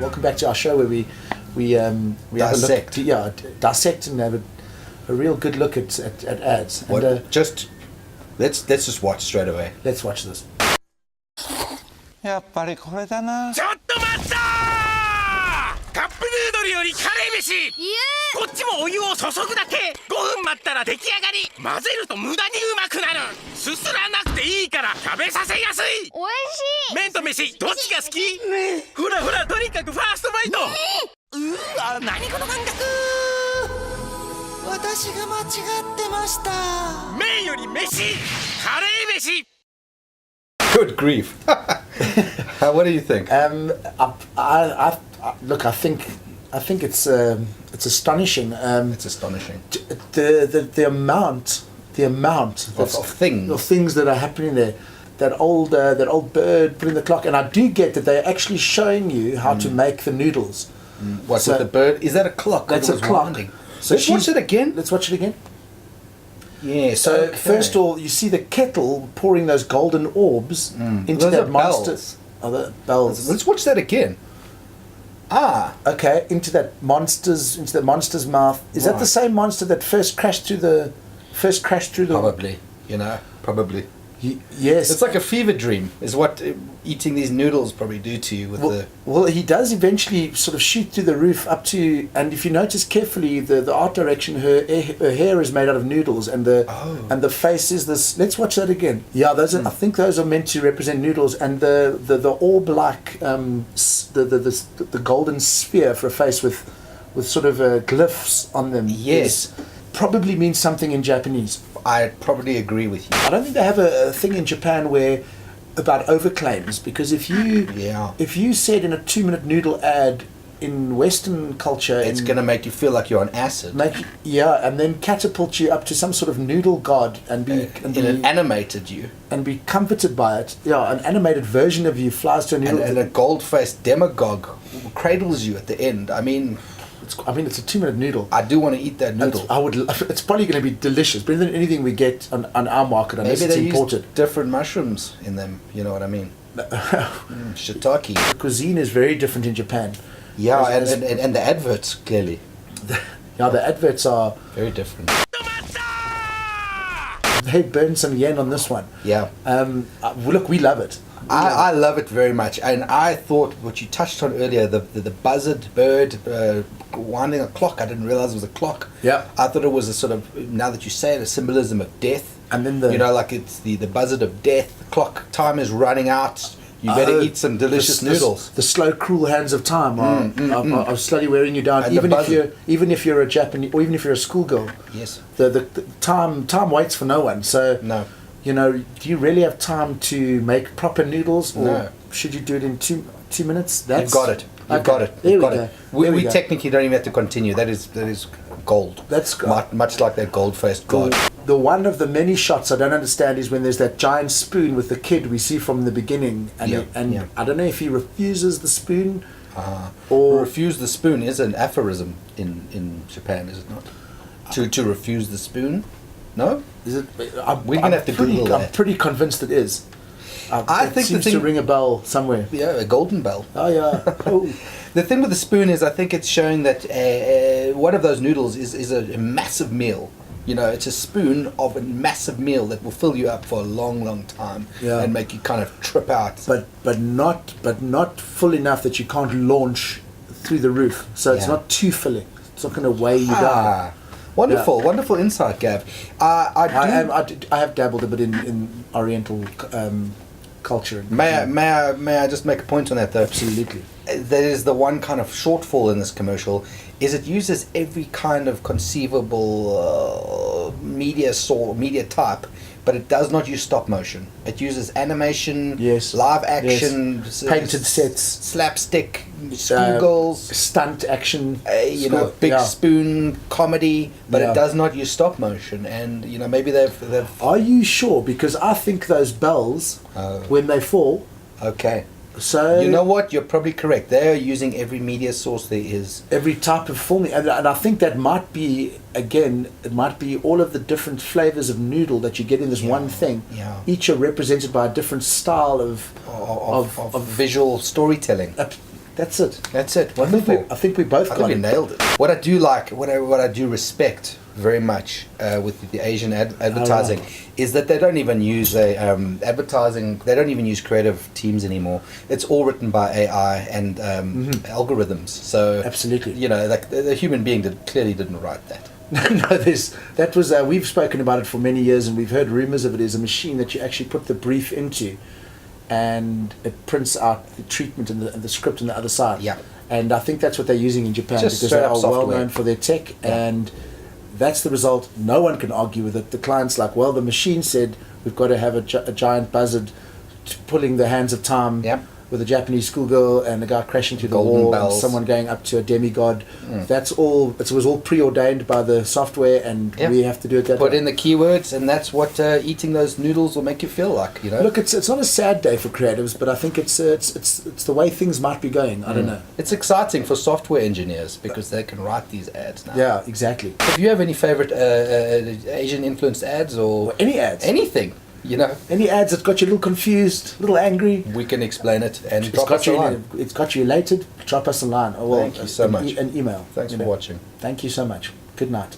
Welcome back to our show where we dissect. have a look, dissect and have a real good look at ads. What, And, let's just watch straight away. let's watch this. やっぱりこれだな。ちょっと待ったー！カップヌードルよりカレー飯こっちもお湯を注ぐだけ5分待ったら出来上がり混ぜると無駄にうまくなるすすらなくていいから食べさせやすいおいしい麺と飯どっちが好きほらほらとにかくファーストバイトうわ何この感覚私が間違ってました。麺より飯カレー飯 Good grief. What do you think? Look, I think it's astonishing. It's astonishing. The amount Of things that are happening there. That old bird putting the clock, and I do get that they're actually showing you how to make the noodles. What, So- with the bird? Is that a clock? That's It a was clock. winding. So Let's watch it again. Let's watch it again. Yeah. So okay. first of all, you see the kettle pouring those golden orbs into Those that are monster. bells. Oh, the bells. Let's watch that again. Okay, into that monster's mouth. Is that the Right. same monster that first crashed through the? Probably. Probably. Yes. It's like a fever dream. Is what eating these noodles probably do to you with the. Well, he does eventually sort of shoot through the roof up to, and if you notice carefully, the art direction, her hair is made out of noodles, and the face is this. Let's watch that again. Yeah, those are. I think those are meant to represent noodles, and the orb-like the golden sphere for a face with sort of glyphs on them. Yes, probably means something in Japanese. I probably agree with you. I don't think they have a thing in Japan where about overclaims, because if you said in a 2-minute noodle ad in Western culture, It's going to make you feel like you're on acid. and then catapult you up to some sort of noodle god and be Animated you. and be comforted by it. Yeah, an animated version of you flies to a noodle. And a gold-faced demagogue cradles you at the end. I mean, it's a 2-minute noodle. I do want to eat that noodle. It's probably going to be delicious, better than anything we get on our market, unless Maybe it's they imported. use different mushrooms in them. You know what I mean? Shiitake. The cuisine is very different in Japan. Yeah, and the adverts, clearly. Yeah, the adverts are Very different. they burn some yen on this one. Yeah. Look, we love it. I love it very much. And I thought what you touched on earlier, the buzzard bird winding a clock, I didn't realize it was a clock. Yeah. I thought it was a sort of, now that you say it, a symbolism of death. And then like it's the buzzard of death. The clock time is running out. You better eat some delicious noodles. The slow, cruel hands of time are slowly wearing you down. And Even if you're a Japanese, or even if you're a schoolgirl. Yes. The time waits for no one. So No. do you really have time to make proper noodles, or No. should you do it in two minutes? You've got it. You've got it. There You've we got go. it. There We go. technically don't even have to continue. That is gold. That's much like that gold-faced god. The one of the many shots I don't understand is when there's that giant spoon with the kid we see from the beginning, and Yeah. I don't know if he refuses the spoon, Or refuse the spoon is an aphorism in Japan, is it not? To refuse the spoon? No? Is it? We're gonna have to Google that. I'm pretty convinced it is. I it think the seems thing- to ring a bell somewhere. Yeah, a golden bell. Oh yeah. Oh. The thing with the spoon is I think it's showing that one of those noodles is a massive meal. It's a spoon of a massive meal that will fill you up for a long, long time and make you kind of trip out. But not full enough that you can't launch through the roof. So it's not too filling. It's not going to weigh you down. Wonderful insight, Gav. I have dabbled a bit in Oriental culture. May I just make a point on that though? Absolutely. That is the one kind of shortfall in this commercial, is it uses every kind of conceivable media type, but it does not use stop motion. It uses animation, live action, painted sets, slapstick, schoolgirls, stunt action, big spoon comedy, but it does not use stop motion. And maybe they've. Are you sure? Because I think those bells, when they fall. Okay. So you know what? You're probably correct. They are using every media source there is. Every type of forming, and I think that might be all of the different flavors of noodle that you get in this one thing. Yeah. Each are represented by a different style of visual storytelling. That's it. That's it. I think Wonderful. I think we both I got think we it. nailed it. What I do like, what I do respect very much with the Asian advertising is that they don't even use advertising. They don't even use creative teams anymore. It's all written by AI and algorithms. So Absolutely. you know, like the human being clearly didn't write that. No, we've spoken about it for many years, and we've heard rumors of it as a machine that you actually put the brief into, and it prints out the treatment and the script on the other side. Yeah. And I think that's what they're using in Japan, Just because they straight are up well software. known for their tech, and that's the result. No one can argue with it. The client's like, well, the machine said we've got to have a giant buzzard pulling the hands of time. Yep. With a Japanese schoolgirl and a guy crashing through the Golden wall bells. and someone going up to a demigod. That's all. It was all preordained by the software, and we have to do it that Put way. in the keywords, and that's what eating those noodles will make you feel like. You know. Look, it's not a sad day for creatives, but I think it's the way things might be going. I don't know. It's exciting for software engineers because they can write these ads now. Yeah, exactly. Do you have any favorite Asian influenced ads or Any ads, anything? You know, any ads that got you a little confused, a little angry. we can explain it and It's drop got us a you. line. It's got you elated. Drop us a line. Oh, well, Thank you so much. An email. Thanks you for know. watching. Thank you so much. Good night.